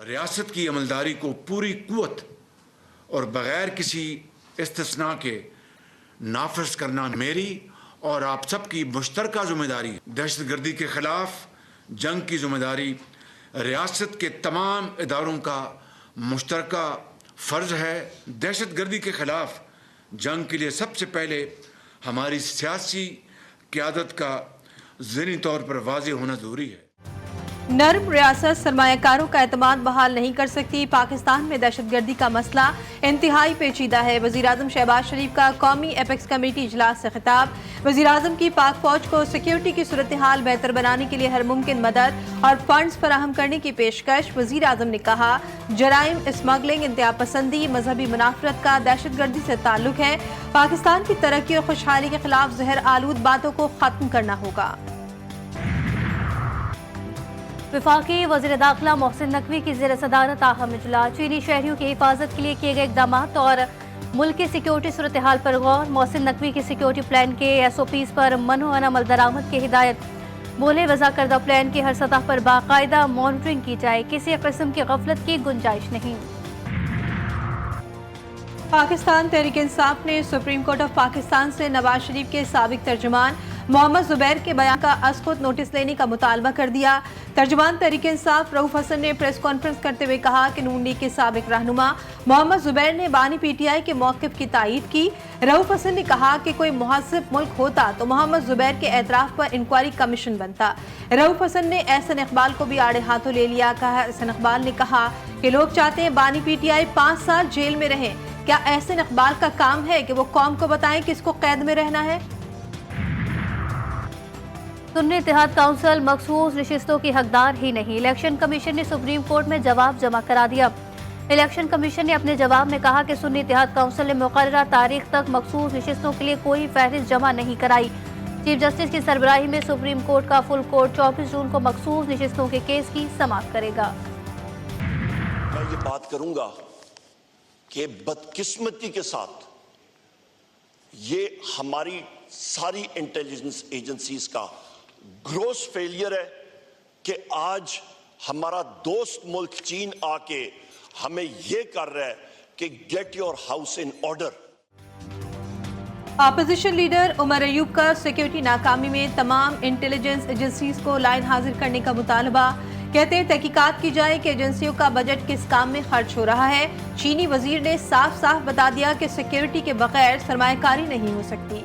रियासत की अमलदारी को पूरी कुव्वत और बगैर किसी इस्तिस्ना के नाफिज करना मेरी और आप सब की मुश्तरका जिम्मेदारी है। दहशतगर्दी के खिलाफ जंग की जिम्मेदारी रियासत के तमाम इदारों का मुश्तरका फ़र्ज है। दहशतगर्दी के खिलाफ जंग के लिए सबसे पहले हमारी सियासी क़यादत का ज़हनी तौर पर वाज़ेह होना ज़रूरी है। नर्म रियासत सरमायाकारों का एतमाद बहाल नहीं कर सकती। पाकिस्तान में दहशतगर्दी का मसला इंतहाई पेचीदा है। वज़ीर-ए-आज़म शहबाज शरीफ का कौमी एपेक्स कमेटी इजलास से खिताब। वज़ीर-ए-आज़म की पाक फौज को सिक्योरिटी की सूरत हाल बेहतर बनाने के लिए हर मुमकिन मदद और फंड्स फराहम करने की पेशकश। वज़ीर-ए-आज़म ने कहा, जराइम, स्मगलिंग, इंतहा पसंदी, मजहबी मुनाफरत का दहशतगर्दी से ताल्लुक है। पाकिस्तान की तरक्की और खुशहाली के खिलाफ जहर आलूद बातों को खत्म करना होगा। वफाकी वज़ीर दाखिला मोहसिन नकवी की ज़ेर सदारत अहम इजलास। चीनी शहरियों की हिफाजत के लिए किए गए इक़दाम और मुल्क की सिक्योरिटी सूरत हाल पर गौर। मोहसिन नकवी की सिक्योरिटी प्लान के SOPs पर मनोअन अमल दरामद की हिदायत। बोले, वज़ा करदा प्लान की हर सतह पर बाकायदा मॉनिटरिंग की जाए, किसी किस्म की गफलत की गुंजाइश नहीं। पाकिस्तान तहरीक इंसाफ ने सुप्रीम कोर्ट ऑफ पाकिस्तान से नवाज शरीफ के साबिक तर्जुमान मोहम्मद जुबैर के बयान का अज़खुद नोटिस लेने का मुतालबा कर दिया। तर्जुमान तहरीक इंसाफ रऊफ हसन ने प्रेस कॉन्फ्रेंस करते हुए कहा कि नून लीग के साबिक रहनुमा मोहम्मद जुबैर ने बानी PTI के मौक़िफ़ की तायीद की। रऊफ हसन ने कहा कि कोई मुहज़्ज़ब मुल्क होता तो मोहम्मद जुबैर के एतराफ़ पर इंक्वायरी कमीशन बनता। रऊफ हसन ने एहसन इकबाल को भी आड़े हाथों ले लिया। एहसन इकबाल ने कहा कि लोग चाहते हैं बानी PTI 5 साल जेल में रहें। क्या एहसन इकबाल का काम है कि वो कौम को बताएं किसको कैद में रहना है? सुन्नी इत्तेहाद काउंसिल मखसूस नशिस्तों की हकदार ही नहीं। इलेक्शन कमीशन ने सुप्रीम कोर्ट में जवाब जमा करा दिया। इलेक्शन कमीशन ने अपने जवाब में कहा कि सुन्नी इत्तेहाद काउंसिल ने मुकर्ररा तारीख तक मखसूस नशिस्तों के लिए कोई फहरिस्त जमा नहीं कराई। चीफ जस्टिस की सरबराही में सुप्रीम कोर्ट का फुल कोर्ट 24 जून को मखसूस नशिस्तों के केस की समाअत करेगा। मैं ये बात करूंगा कि बदकिस्मती के साथ ये हमारी सारी इंटेलिजेंस एजेंसीज का ग्रोस फेलियर है कि आज हमारा दोस्त मुल्क चीन आके हमें ये कर रहा है कि get your house in order. Opposition leader Umar Ayub का सिक्योरिटी नाकामी में तमाम इंटेलिजेंस एजेंसीज को लाइन हाजिर करने का मुतालबा। कहते हैं तहकीकात की जाए कि एजेंसियों का बजट किस काम में खर्च हो रहा है। चीनी वजीर ने साफ साफ बता दिया कि सिक्योरिटी के बगैर सरमायाकारी नहीं हो सकती।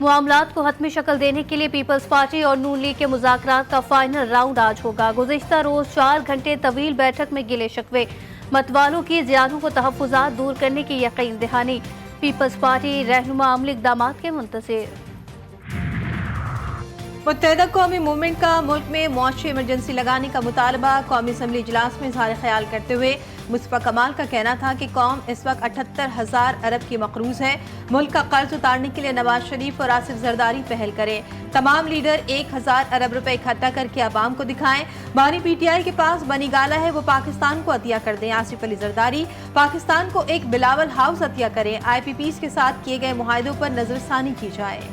मामलात को हतमी शक्ल देने के लिए पीपल्स पार्टी और नून लीग के मुज़ाकरात का फाइनल राउंड आज होगा। गुज़िश्ता रोज 4 घंटे तवील बैठक में गिले शिकवे, मतवालों की ज़ियादों को तहफ़्फ़ुज़ात दूर करने की यकीन दहानी। पीपल्स पार्टी रहनुमा अमली इक़दामात के मुंतज़िर। मुत्तहिदा कौमी मूवमेंट का मुल्क में मुआशी इमरजेंसी लगाने का मुतालबा। कौमी असम्बली इजलास में इज़हार ख्याल करते हुए मुस्तफ़ा कमाल का कहना था कि कौम इस वक्त 78,000 अरब की मकरूज है। मुल्क का कर्ज उतारने के लिए नवाज शरीफ और आसिफ जरदारी पहल करें। तमाम लीडर 1,000 अरब रुपए इकट्ठा करके आवाम को दिखाएं। बानी PTI के पास बनी गाला है, वो पाकिस्तान को अतिया कर दें। आसिफ अली जरदारी पाकिस्तान को एक बिलावल हाउस अतिया करें। IPPs के साथ किए गए मुआहिदों पर नजरसानी की जाए।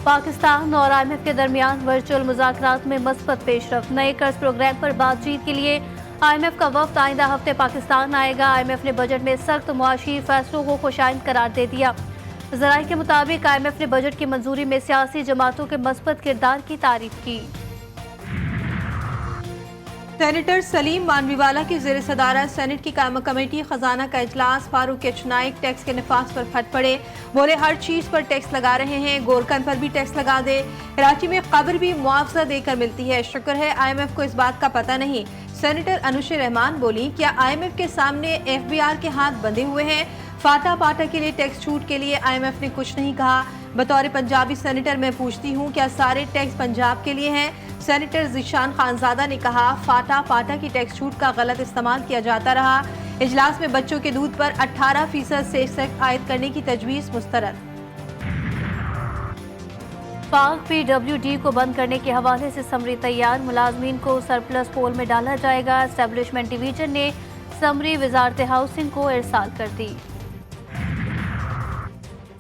पाकिस्तान और IMF के दरमियान वर्चुअल मुज़ाकरात में मस्बत पेशरफ्त। नए कर्ज प्रोग्राम पर बातचीत के लिए IMF का वफ्द आइंदा हफ्ते पाकिस्तान आएगा। IMF ने बजट में सख्त मुआशी फैसलों को खुशाइंद करार दे दिया। ज़राए के मुताबिक IMF ने बजट की मंजूरी में सियासी जमातों के मस्बत किरदार की तारीफ की। सेनेटर सलीम मानवीवाला की ज़ेर सदारत सेनेट की कायम कमेटी खजाना का इजलास। फारूक एच नाइक टैक्स के नफाज पर फट पड़े। बोले, हर चीज पर टैक्स लगा रहे हैं, गोरकन पर भी टैक्स लगा दे। कराची में कब्र भी मुआवजा देकर मिलती है, शुक्र है IMF को इस बात का पता नहीं। सेनेटर अनुशे रहमान बोली, क्या IMF के सामने FBR के हाथ बंधे हुए हैं? फाटा पाटा के लिए टैक्स छूट के लिए IMF ने कुछ नहीं कहा। बतौर पंजाबी सेनेटर मैं पूछती हूँ, क्या सारे टैक्स पंजाब के लिए हैं? सेनेटर ज़ीशान खानजादा ने कहा, फाटा पाटा की टैक्स छूट का गलत इस्तेमाल किया जाता रहा। इजलास में बच्चों के दूध पर 18% से सेस आयद करने की तजवीज़ मुस्तरद। पाक PWD को बंद करने के हवाले से समरी तैयार। मुलाजमीन को सरप्लस पोल में डाला जाएगा। एस्टेब्लिशमेंट डिवीजन ने समरी वजारत हाउसिंग को इरसाल कर दी।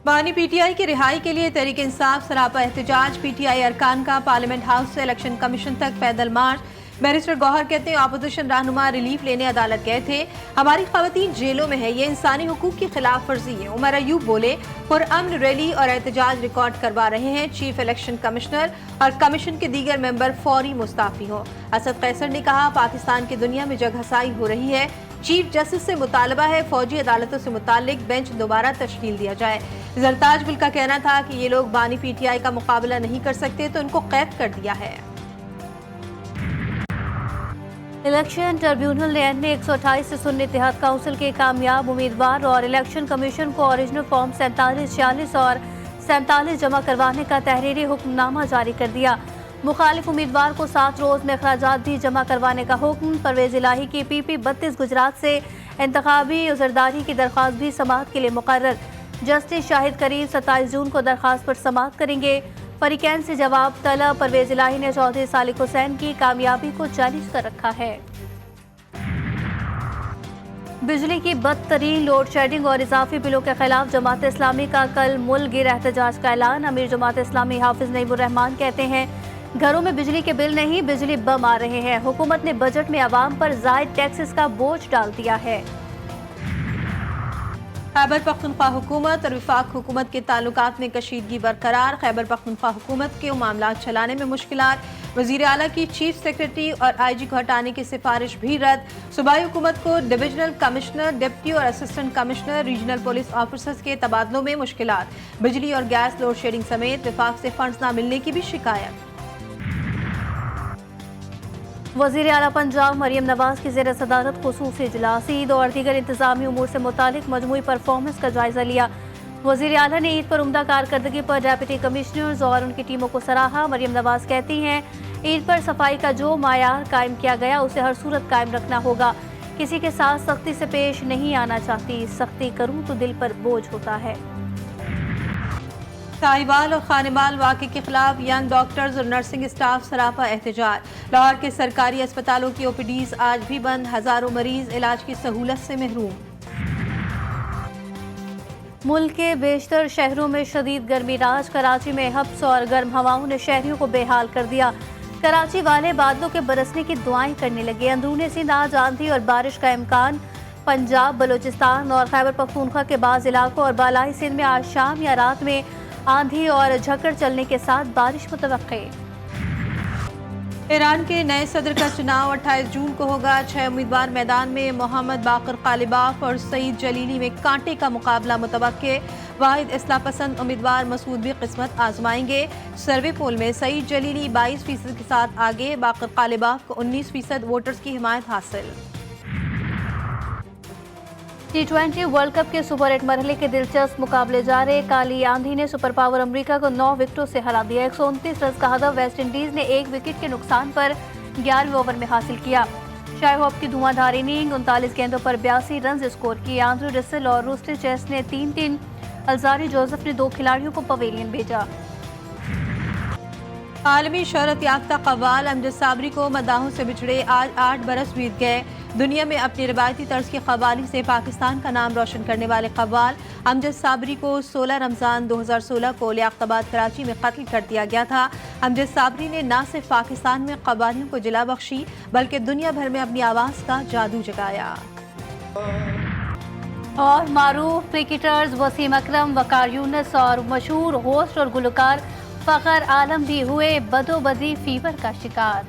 बानी पीटीआई की रिहाई के लिए तहरीक इंसाफ सरापा एहतजाज। पीटीआई अरकान का पार्लियामेंट हाउस से इलेक्शन कमीशन तक पैदल मार्च। बैरिस्टर गौहर कहते हैं अपोजिशन रहनुमा रिलीफ लेने अदालत गए थे, हमारी खवातीन जेलों में है, ये इंसानी हुकूक की खिलाफ वर्जी है। उमर अयूब बोले पुरअमन रैली और एहतजाज रिकॉर्ड करवा रहे हैं, चीफ इलेक्शन कमिश्नर और कमीशन के दीगर मेंबर फौरी मुस्ताफी हो। असद कैसर ने कहा पाकिस्तान की दुनिया में जगहसाई हो रही है, चीफ जस्टिस से मुतालबा है फौजी अदालतों से मुतालिक बेंच दोबारा तश्कील दिया जाए। जरताज बिल का कहना था कि ये लोग बानी पीटीआई का मुकाबला नहीं कर सकते तो इनको कैद कर दिया है। इलेक्शन ट्रिब्यूनल ने एन 128 से सुन्नी इत्तेहाद काउंसिल के कामयाब उम्मीदवार और इलेक्शन कमीशन को ओरिजिनल फॉर्म 47, 46 और 47 जमा करवाने का तहरीरी हुक्मनामा जारी कर दिया। मुखालिफ उम्मीदवार को 7 रोज में अखराजात भी जमा करवाने का हुक्म। परवेज इलाही की PP 32 गुजरात से इंतखाबी उज़रदारी की दरख्वास्त भी समाअत के लिए मुकर्रर। जस्टिस शाहिद करीम 27 जून को दरख्वास्त पर समाअत करेंगे। फरीकैन से जवाब तलब। परवेज इलाही ने चौधरी सालिक हुसैन की कामयाबी को चैलेंज कर रखा है। बिजली की बदतरीन लोड शेडिंग और इजाफी बिलों के खिलाफ जमात इस्लामी का कल मुल्क गिर एहतजाज का ऐलान। अमीर जमात इस्लामी हाफिज नईमुर रहमान कहते हैं घरों में बिजली के बिल नहीं, बिजली बम आ रहे हैं। हुकूमत ने बजट में अवाम पर जायद टैक्सेस का बोझ डाल दिया है। खैबर पख्तूनख्वा हुकूमत और वफाक हुकूमत के ताल्लुकात में कशीदगी बरकरार। खैबर पख्तूनख्वा हुकूमत के मामलात चलाने में मुश्किलात। वज़ीर आला की चीफ सेक्रेटरी और IG को हटाने की सिफारिश भी रद्द। सूबाई हुकूमत को डिविजनल कमिश्नर, डिप्टी और assistant commissioner, regional police officers के तबादलों में मुश्किलात। बिजली और गैस लोड शेडिंग समेत वफाक से फंड्स न मिलने की भी शिकायत। वज़ीर आला पंजाब मरियम नवाज की ज़ेर सदारत खुसूसी इजलास। ईद और दीगर इंतजामी उमूर से मुतालिक मजमूई परफॉर्मेंस का जायजा लिया। वज़ीर आला ने ईद पर उम्दा कारकर्दगी पर डेप्यूटी कमिश्नर्स और उनकी टीमों को सराहा। मरियम नवाज कहती हैं ईद पर सफाई का जो मायार कायम किया गया उसे हर सूरत कायम रखना होगा। किसी के साथ सख्ती से पेश नहीं आना चाहती, सख्ती करूँ तो दिल पर बोझ होता है। साहिवाल और खानेवाल वाक़े के खिलाफ यंग डॉक्टर्स और नर्सिंग स्टाफ सरापा एहतजाज। लाहौर के सरकारी अस्पतालों की OPDs आज भी बंद, हजारों मरीज इलाज की सहूलत से महरूम। मुल्क के बेशतर शहरों में शदीद गर्मी राज। कराची में हब्स और गर्म हवाओं ने शहरियों को बेहाल कर दिया। कराची वाले बादलों के बरसने की दुआएं करने लगे। अंदरूनी सिंध आज आंधी और बारिश का इम्कान। पंजाब, बलोचिस्तान और खैबर पख्तूनख्वा के बाज़ इलाकों और बालाई सिंध में आज शाम या रात में आंधी और झक्कड़ चलने के साथ बारिश मुतवक्के। ईरान के नए सदर का चुनाव 28 जून को होगा। 6 उम्मीदवार मैदान में। मोहम्मद बाकर कालिबाफ और सईद जलीली में कांटे का मुकाबला मुतवक्के। वाहिद इस्लाह पसंद उम्मीदवार मसूद भी किस्मत आजमाएंगे। सर्वे पोल में सईद जलीली 22% के साथ आगे, बाकर कालिबाफ को 19% वोटर्स की हिमायत हासिल। T20 वर्ल्ड कप के सुपर 8 मरहले के दिलचस्प मुकाबले जारी। काली आंधी ने सुपर पावर अमेरिका को 9 विकेटों से हरा दिया। 129 रन का हदफ वेस्ट इंडीज ने 1 विकेट के नुकसान पर 11वें ओवर में हासिल किया। शाय होप की धुआंधार इनिंग 39 गेंदों पर 82 रन स्कोर किए। आंद्रू रसेल और रूस्टर चेस ने 3-3। अलजारी जोसेफ ने 2 खिलाड़ियों को पवेलियन भेजा। आलमी शोहरत याफ्ता कव्वाल अमजद साबरी को मदाहों से बिछड़े आज 8 बरस बीत गए। दुनिया में अपनी रिवायती तर्ज की कव्वाली से पाकिस्तान का नाम रोशन करने वाले कव्वाल अमजद साबरी को 16 रमज़ान 2016 को लियाकताबाद कराची में कत्ल कर दिया गया था। अमजद साबरी ने न सिर्फ पाकिस्तान में कव्वालियों को जिला बख्शी बल्कि दुनिया भर में अपनी आवाज़ का जादू जगाया। और मारूफ क्रिकेटर्स वसीम अकरम, वकार यूनुस और मशहूर होस्ट और गुलकार फखर आलम भी हुए बदोबदी फीवर का शिकार।